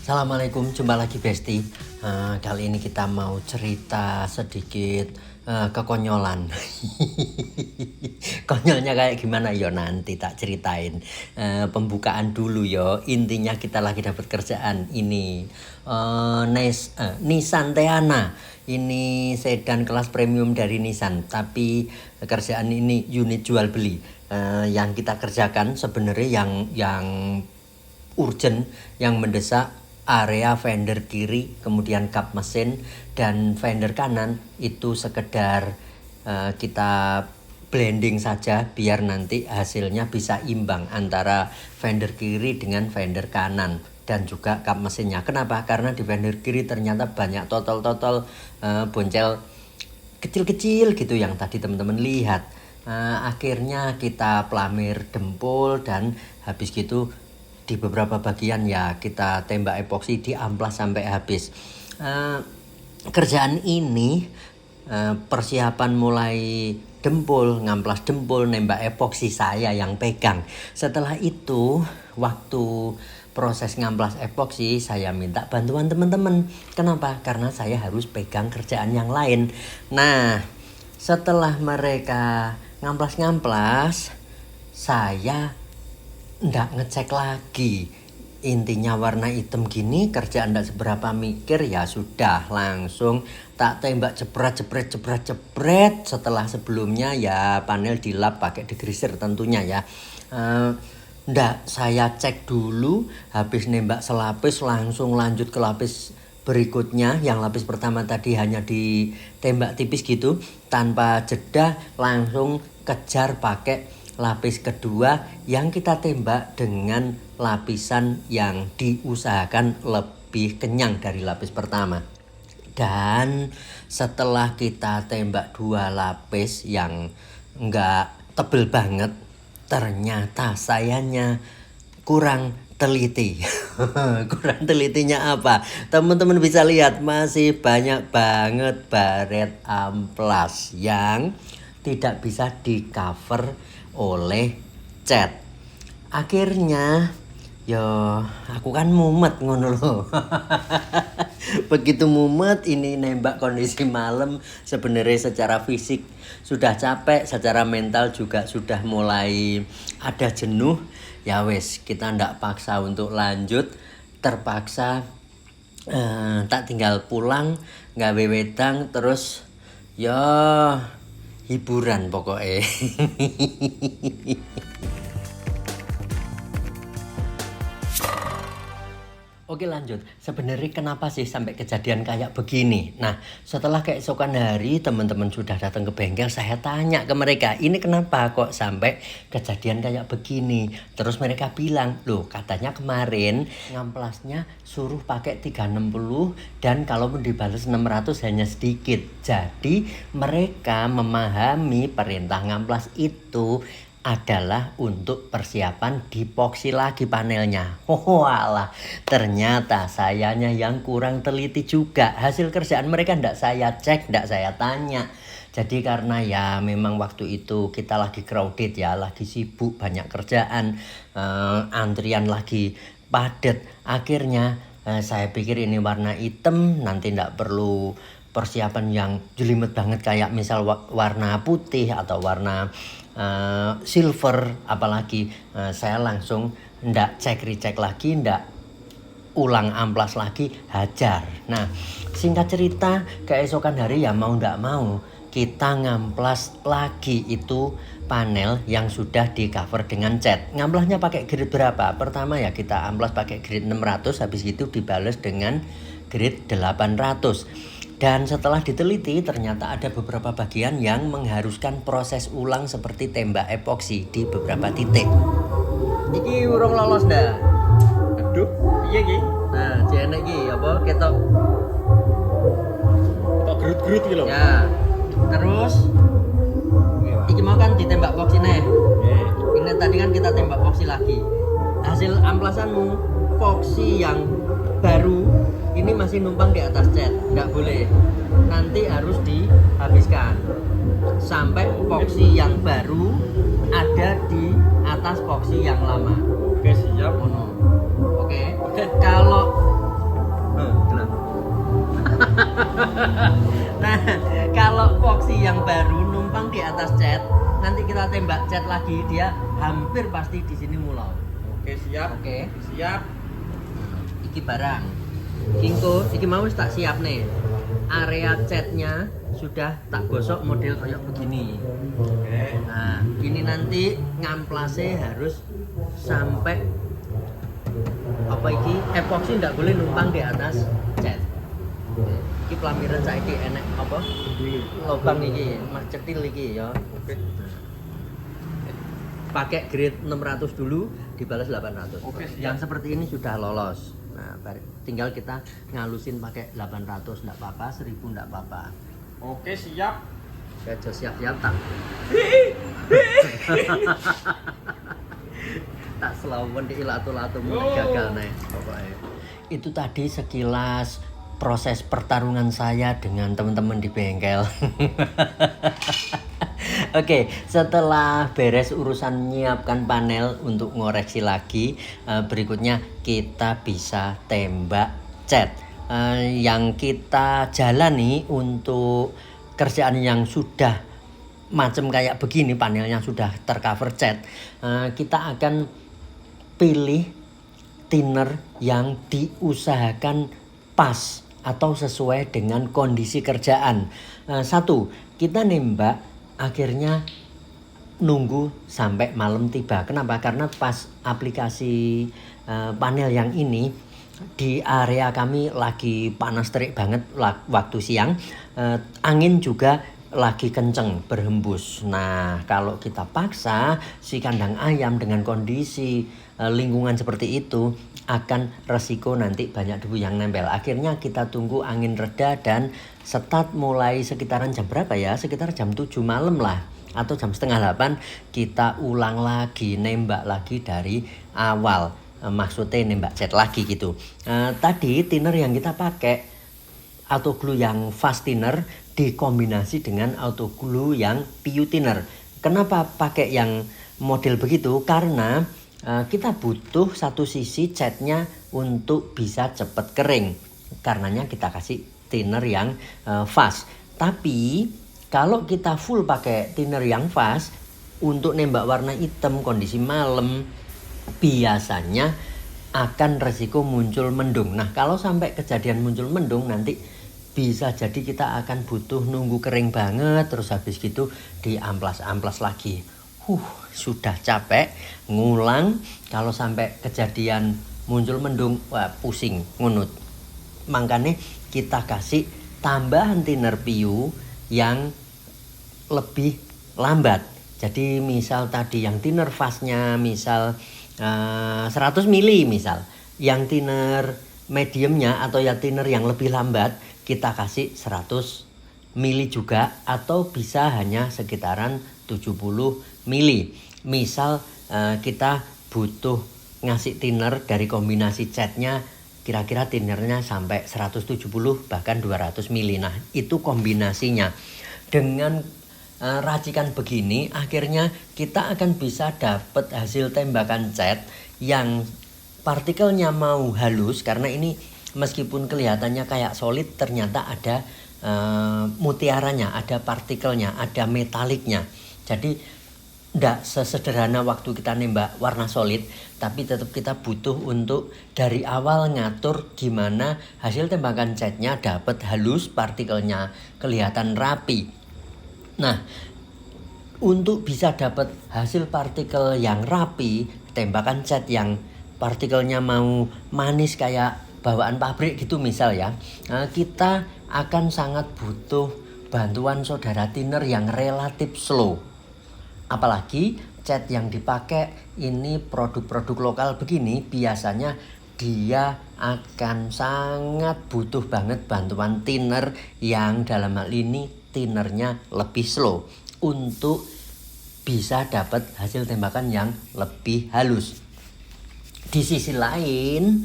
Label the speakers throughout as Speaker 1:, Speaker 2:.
Speaker 1: Assalamualaikum, jumpa lagi Besti. Kali ini kita mau cerita sedikit kekonyolan. Konyolnya kayak gimana yo nanti tak ceritain. Pembukaan dulu yo. Intinya kita lagi dapat kerjaan ini. Nissan Teana. Ini sedan kelas premium dari Nissan. Tapi kerjaan ini unit jual beli. Yang kita kerjakan sebenarnya yang urgent, yang mendesak, area fender kiri, kemudian kap mesin, dan fender kanan itu sekedar kita blending saja biar nanti hasilnya bisa imbang antara fender kiri dengan fender kanan dan juga kap mesinnya. Kenapa? Karena di fender kiri ternyata banyak totol-totol boncel kecil-kecil gitu yang tadi teman-teman lihat. Akhirnya kita pelamir dempul dan habis gitu di beberapa bagian ya kita tembak epoksi di amplas sampai habis. Kerjaan ini persiapan mulai dempul, ngamplas dempul, nembak epoksi saya yang pegang. Setelah itu waktu proses ngamplas epoksi saya minta bantuan teman-teman. Kenapa? Karena saya harus pegang kerjaan yang lain. Nah, setelah mereka ngamplas-ngamplas, saya ndak ngecek lagi. Intinya warna hitam gini, kerjaan ndak seberapa mikir, ya sudah langsung tak tembak jebret. Setelah sebelumnya ya panel dilap pakai degreaser tentunya ya. Ndak saya cek dulu, habis nembak selapis langsung lanjut ke lapis berikutnya. Yang lapis pertama tadi hanya ditembak tipis gitu tanpa jeda, langsung kejar pakai lapis kedua yang kita tembak dengan lapisan yang diusahakan lebih kenyang dari lapis pertama. Dan setelah kita tembak dua lapis yang enggak tebel banget, ternyata sayanya kurang teliti. Kurang telitinya apa? Teman-teman bisa lihat masih banyak banget baret amplas yang tidak bisa di cover oleh cat. Akhirnya yo aku kan mumet ngono loh. Begitu mumet ini nembak kondisi malam, sebenarnya secara fisik sudah capek, secara mental juga sudah mulai ada jenuh. Ya wes, kita ndak paksa untuk lanjut, terpaksa tak tinggal pulang gawe wedang terus yo hiburan pokoknya. Oke lanjut, sebenarnya kenapa sih sampai kejadian kayak begini? Nah, setelah keesokan hari teman-teman sudah datang ke bengkel, saya tanya ke mereka, ini kenapa kok sampai kejadian kayak begini? Terus mereka bilang, loh katanya kemarin ngamplasnya suruh pakai 360 dan kalaupun dibales 600 hanya sedikit. Jadi mereka memahami perintah ngamplas itu adalah untuk persiapan dipoksi lagi panelnya. Walah, ternyata sayanya yang kurang teliti juga. Hasil kerjaan mereka ndak saya cek, ndak saya tanya. Jadi karena ya memang waktu itu kita lagi crowded ya, lagi sibuk, banyak kerjaan, antrian lagi padat. Akhirnya saya pikir ini warna hitam, nanti ndak perlu persiapan yang jelimet banget kayak misal warna putih atau warna silver. Apalagi saya langsung ndak cek lagi, ndak ulang amplas lagi, hajar. Nah singkat cerita keesokan hari ya mau ndak mau kita ngamplas lagi itu panel yang sudah di cover dengan cat. Ngamplasnya pakai grade berapa? Pertama ya kita amplas pakai grade 600, habis itu dibales dengan grade 800. Dan setelah diteliti ternyata ada beberapa bagian yang mengharuskan proses ulang seperti tembak epoksi di beberapa titik. Iki urung lolos ndak?
Speaker 2: Aduh, iya ki.
Speaker 1: Nah, jenek iki apa ketok
Speaker 2: Gerut-gerut gitu loh.
Speaker 1: ya. Terus iki mau kan ditembak epoksi nih. Ini tadi kan kita tembak epoksi lagi. Hasil amplasanmu epoksi yang baru ini masih numpang di atas cat, nggak boleh. Nanti harus dihabiskan sampai epoksi yang baru ada di atas epoksi yang lama.
Speaker 2: Oke siap.
Speaker 1: Oke. Kalau Nah, kalau epoxy yang baru numpang di atas cat, nanti kita tembak cat lagi, dia hampir pasti di sini mulau.
Speaker 2: Oke, siap.
Speaker 1: Oke.
Speaker 2: Siap.
Speaker 1: Iki barang. Kingko, iki mau tak siap nih. Area catnya sudah tak gosok model kayak begini.
Speaker 2: Oke.
Speaker 1: Nah, ini nanti ngamplasnya harus sampai apa iki? Epoxy ndak boleh numpang di atas cat. Iki pelamiran saiki enek apa?
Speaker 2: Dulu.
Speaker 1: Lobang iki, cetil iki ya.
Speaker 2: Oke.
Speaker 1: Pakai grade 600 dulu, dibalas 800.
Speaker 2: Oke, siap.
Speaker 1: Yang seperti ini sudah lolos. Nah, tinggal kita ngalusin pakai 800 enggak apa-apa, 1000 enggak apa-apa.
Speaker 2: Oke, siap.
Speaker 1: Oke, siap-siap tak. Tak selawan di ilatu-latu gagal nih pokoknya. Itu tadi sekilas proses pertarungan saya dengan teman-teman di bengkel. Oke, setelah beres urusan menyiapkan panel untuk ngoreksi lagi, berikutnya kita bisa tembak cat. Yang kita jalani untuk kerjaan yang sudah macam kayak begini, panelnya sudah tercover cat, kita akan pilih thinner yang diusahakan pas atau sesuai dengan kondisi kerjaan. Satu, kita nembak akhirnya nunggu sampai malam tiba. Kenapa? Karena pas aplikasi panel yang ini di area kami lagi panas terik banget waktu siang, angin juga lagi kenceng berhembus. Nah, kalau kita paksa si kandang ayam dengan kondisi lingkungan seperti itu, akan resiko nanti banyak debu yang nempel. Akhirnya kita tunggu angin reda dan start mulai sekitaran jam berapa ya? Sekitar jam 7 malam lah atau jam setengah 8 kita ulang lagi, nembak lagi dari awal. Maksudnya nembak cat lagi gitu. Tadi thinner yang kita pakai auto glue yang fast thinner dikombinasi dengan auto glue yang PU thinner. Kenapa pakai yang model begitu? Karena kita butuh satu sisi catnya untuk bisa cepat kering. Karenanya kita kasih thinner yang fast. Tapi kalau kita full pakai thinner yang fast untuk nembak warna hitam kondisi malam, biasanya akan resiko muncul mendung. Nah, kalau sampai kejadian muncul mendung nanti bisa jadi kita akan butuh nunggu kering banget, terus habis gitu diamplas-amplas lagi. Sudah capek ngulang, kalau sampai kejadian muncul mendung, wah pusing, ngunut. Makanya kita kasih tambahan thinner PU yang lebih lambat. Jadi misal tadi yang thinner fastnya misal 100 mili misal, yang thinner mediumnya atau yang thinner yang lebih lambat kita kasih 100 mili juga, atau bisa hanya sekitaran 70 mili. Misal kita butuh ngasih thinner dari kombinasi catnya, kira-kira thinnernya sampai 170 bahkan 200 mili. Nah, itu kombinasinya. Dengan racikan begini akhirnya kita akan bisa dapat hasil tembakan cat yang partikelnya mau halus, karena ini meskipun kelihatannya kayak solid ternyata ada mutiaranya, ada partikelnya, ada metaliknya. Jadi tidak sesederhana waktu kita nembak warna solid, tapi tetap kita butuh untuk dari awal ngatur gimana hasil tembakan catnya dapat halus, partikelnya kelihatan rapi. Nah, untuk bisa dapat hasil partikel yang rapi, tembakan cat yang partikelnya mau manis kayak bawaan pabrik gitu misal ya, kita akan sangat butuh bantuan saudara thinner yang relatif slow. Apalagi cat yang dipakai ini produk-produk lokal begini, biasanya dia akan sangat butuh banget bantuan thinner yang dalam hal ini thinnernya lebih slow untuk bisa dapat hasil tembakan yang lebih halus. Di sisi lain,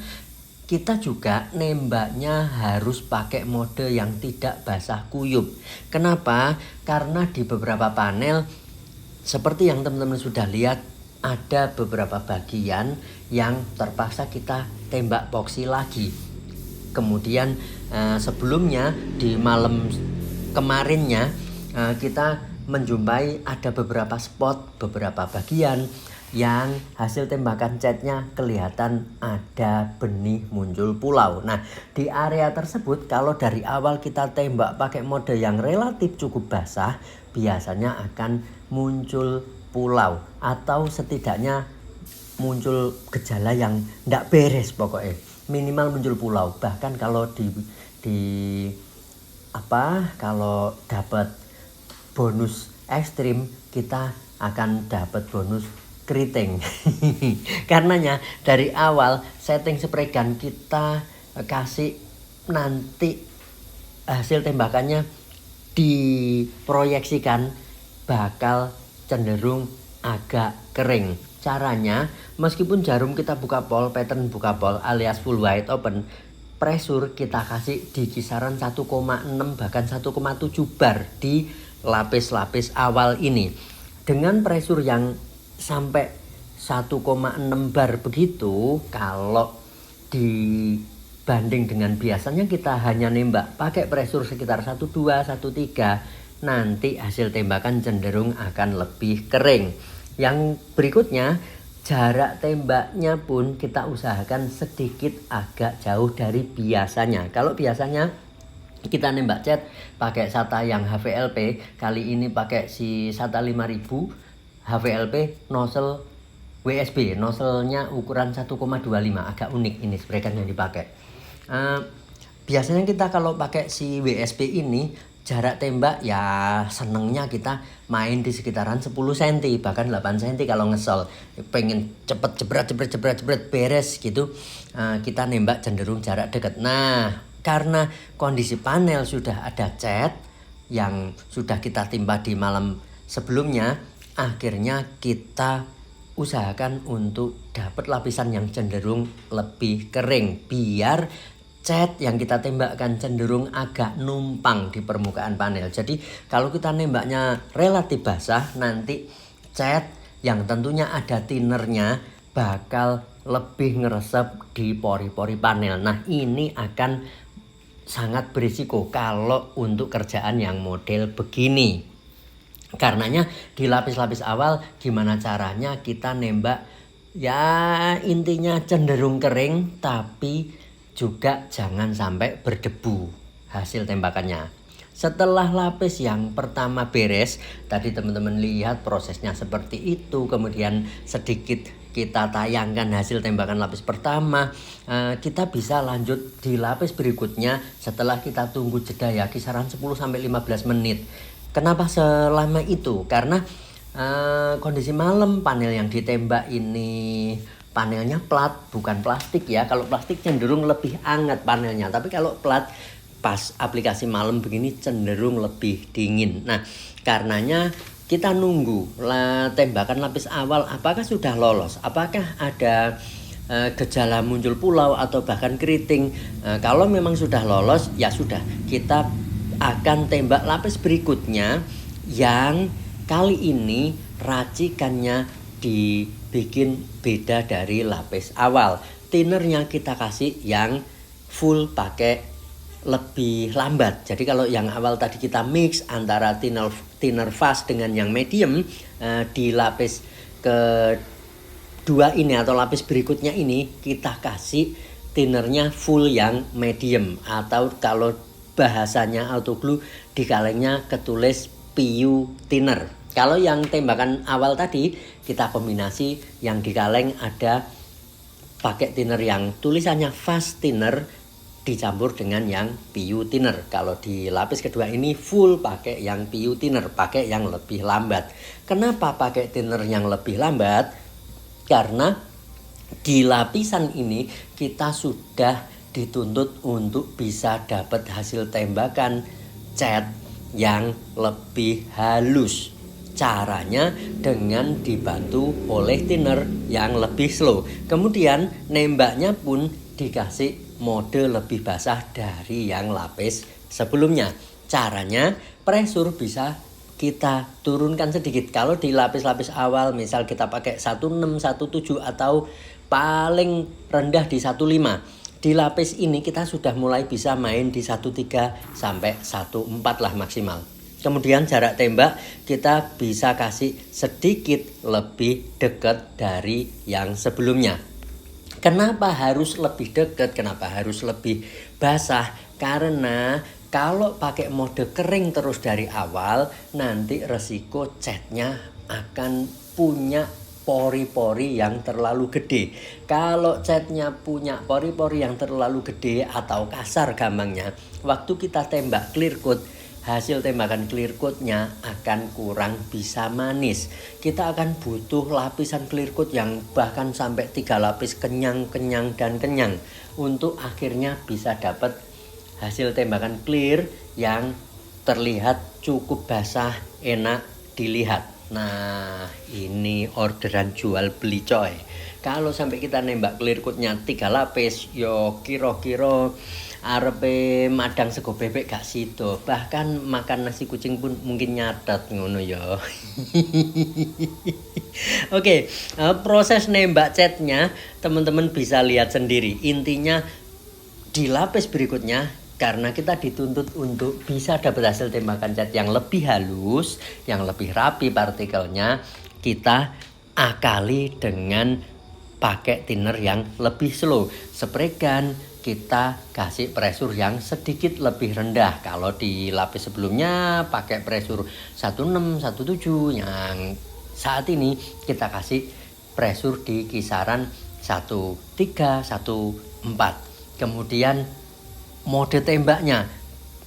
Speaker 1: kita juga nembaknya harus pakai mode yang tidak basah kuyup. Kenapa? Karena di beberapa panel seperti yang teman-teman sudah lihat, ada beberapa bagian yang terpaksa kita tembak epoxy lagi. Kemudian sebelumnya di malam kemarinnya kita menjumpai ada beberapa spot, beberapa bagian yang hasil tembakan catnya kelihatan ada benih muncul pulau. Nah, di area tersebut kalau dari awal kita tembak pakai mode yang relatif cukup basah, biasanya akan muncul pulau atau setidaknya muncul gejala yang tidak beres pokoknya. Minimal muncul pulau. Bahkan kalau kalau dapat bonus ekstrim, kita akan dapat bonus keriting. Karenanya dari awal setting spray gun kita kasih nanti hasil tembakannya diproyeksikan bakal cenderung agak kering. Caranya, meskipun jarum kita buka pol, pattern buka pol alias full wide open, pressure kita kasih di kisaran 1,6 bahkan 1,7 bar di lapis-lapis awal ini. Dengan pressure yang sampai 1,6 bar begitu, kalau dibanding dengan biasanya kita hanya nembak pakai pressure sekitar 1,2, 1,3, nanti hasil tembakan cenderung akan lebih kering. Yang berikutnya, jarak tembaknya pun kita usahakan sedikit agak jauh dari biasanya. Kalau biasanya kita nembak cat pakai SATA yang HVLP, kali ini pakai si SATA 5000 HVLP nozzle WSB, nozzle-nya ukuran 1,25, agak unik ini spray gun yang dipakai. Biasanya kita kalau pakai si WSB ini jarak tembak ya senengnya kita main di sekitaran 10 cm bahkan 8 cm kalau ngesol, pengen cepet jebret beres gitu, kita nembak cenderung jarak dekat. Nah, karena kondisi panel sudah ada cat yang sudah kita timpa di malam sebelumnya, akhirnya kita usahakan untuk dapat lapisan yang cenderung lebih kering biar cat yang kita tembakkan cenderung agak numpang di permukaan panel. Jadi kalau kita nembaknya relatif basah, nanti cat yang tentunya ada thinnernya bakal lebih ngeresep di pori-pori panel. Nah, ini akan sangat berisiko kalau untuk kerjaan yang model begini. Karenanya di lapis-lapis awal gimana caranya kita nembak ya intinya cenderung kering tapi juga jangan sampai berdebu hasil tembakannya. Setelah lapis yang pertama beres, tadi teman-teman lihat prosesnya seperti itu, kemudian sedikit kita tayangkan hasil tembakan lapis pertama, kita bisa lanjut di lapis berikutnya setelah kita tunggu jeda ya kisaran 10-15 menit. Kenapa selama itu? Karena kondisi malam panel yang ditembak ini panelnya plat bukan plastik ya. Kalau plastik cenderung lebih hangat panelnya, tapi kalau plat pas aplikasi malam begini cenderung lebih dingin. Nah, karenanya kita nunggu tembakan lapis awal apakah sudah lolos, apakah ada gejala muncul pulau atau bahkan keriting. Kalau memang sudah lolos ya sudah, kita akan tembak lapis berikutnya yang kali ini racikannya dibikin beda dari lapis awal. Thinnernya kita kasih yang full pakai lebih lambat. Jadi kalau yang awal tadi kita mix antara thinner fast dengan yang medium, di lapis kedua ini atau lapis berikutnya ini kita kasih thinnernya full yang medium, atau kalau bahasanya auto glue di kalengnya ketulis PU thinner. Kalau yang tembakan awal tadi kita kombinasi yang di kaleng ada pakai thinner yang tulisannya fast thinner dicampur dengan yang PU thinner. Kalau di lapis kedua ini full pakai yang PU thinner, pakai yang lebih lambat. Kenapa pakai thinner yang lebih lambat? Karena di lapisan ini kita sudah dituntut untuk bisa dapat hasil tembakan cat yang lebih halus. Caranya dengan dibantu oleh thinner yang lebih slow. Kemudian nembaknya pun dikasih mode lebih basah dari yang lapis sebelumnya. Caranya pressure bisa kita turunkan sedikit. Kalau di lapis-lapis awal misal kita pakai 16, 17 atau paling rendah di 15, di lapis ini kita sudah mulai bisa main di 1.3 sampai 1.4 lah maksimal. Kemudian jarak tembak kita bisa kasih sedikit lebih dekat dari yang sebelumnya. Kenapa harus lebih dekat? Kenapa harus lebih basah? Karena kalau pakai mode kering terus dari awal, nanti resiko catnya akan punya pori-pori yang terlalu gede. Kalau catnya punya pori-pori yang terlalu gede atau kasar gampangnya, waktu kita tembak clear coat, hasil tembakan clear coat-nya akan kurang bisa manis. Kita akan butuh lapisan clear coat yang bahkan sampai 3 lapis kenyang untuk akhirnya bisa dapat hasil tembakan clear yang terlihat cukup basah, enak dilihat. Nah, ini orderan jual beli coy. Kalau sampai kita nembak clear coat-nya 3 lapis, yo kira-kira arepe madang sego bebek gak sido, bahkan makan nasi kucing pun mungkin nyatet ngono ya. Oke, proses nembak catnya teman-teman bisa lihat sendiri. Intinya di lapis berikutnya, karena kita dituntut untuk bisa dapat hasil tembakan cat yang lebih halus, yang lebih rapi partikelnya, kita akali dengan pakai thinner yang lebih slow. Spray gun kita kasih pressure yang sedikit lebih rendah. Kalau di lapis sebelumnya pakai pressure 16, 17, yang saat ini kita kasih pressure di kisaran 13, 14. Kemudian mode tembaknya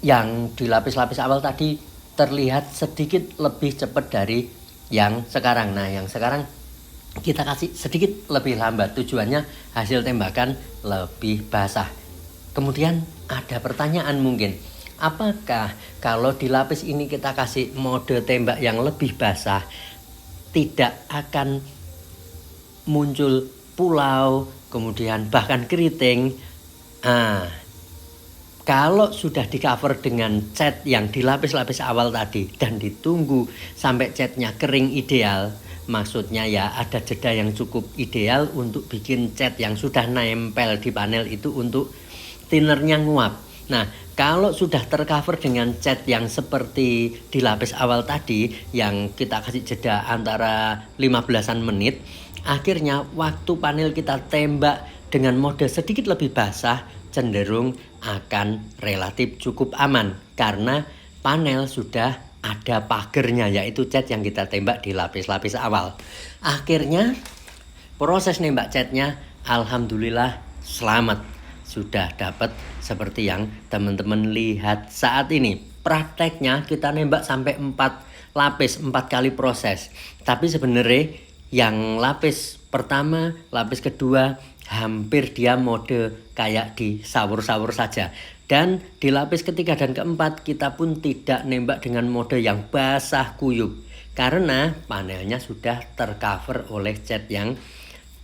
Speaker 1: yang di lapis-lapis awal tadi terlihat sedikit lebih cepat dari yang sekarang. Nah, yang sekarang kita kasih sedikit lebih lambat, tujuannya hasil tembakan lebih basah. Kemudian ada pertanyaan mungkin, apakah kalau di lapis ini kita kasih mode tembak yang lebih basah tidak akan muncul pulau, kemudian bahkan keriting? Kalau sudah di cover dengan cat yang di lapis-lapis awal tadi dan ditunggu sampai catnya kering ideal, maksudnya ya ada jeda yang cukup ideal untuk bikin cat yang sudah nempel di panel itu untuk thinnernya nguap. Nah, kalau sudah tercover dengan cat yang seperti di lapis awal tadi yang kita kasih jeda antara 15-an menit, akhirnya waktu panel kita tembak dengan mode sedikit lebih basah cenderung akan relatif cukup aman karena panel sudah ada pagernya, yaitu cat yang kita tembak di lapis-lapis awal. Akhirnya proses nembak catnya alhamdulillah selamat, sudah dapat seperti yang teman-teman lihat saat ini. Prakteknya kita nembak sampai 4 lapis, 4 kali proses. Tapi sebenarnya yang lapis pertama, lapis kedua hampir dia mode kayak di sawur-sawur saja. Dan di lapis ketiga dan keempat kita pun tidak nembak dengan mode yang basah kuyup karena panelnya sudah tercover oleh cat yang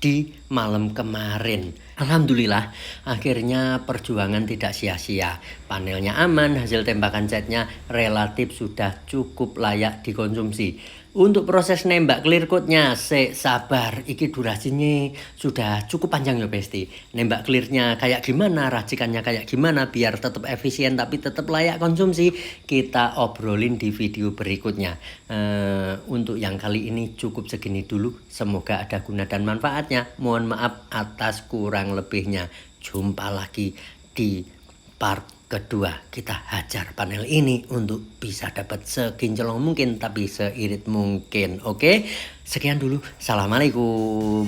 Speaker 1: di malam kemarin. Alhamdulillah akhirnya perjuangan tidak sia-sia. Panelnya aman, hasil tembakan catnya relatif sudah cukup layak dikonsumsi. Untuk proses nembak clear coat-nya sabar, iki durasinya sudah cukup panjang ya Besti. Nembak clear-nya kayak gimana, racikannya kayak gimana biar tetap efisien tapi tetap layak konsumsi, kita obrolin di video berikutnya. Untuk yang kali ini cukup segini dulu. Semoga ada guna dan manfaatnya. Mohon maaf atas kurang lebihnya. Jumpa lagi di part kedua, kita hajar panel ini untuk bisa dapat sekinclong mungkin tapi seirit mungkin. Oke, sekian dulu. Assalamualaikum.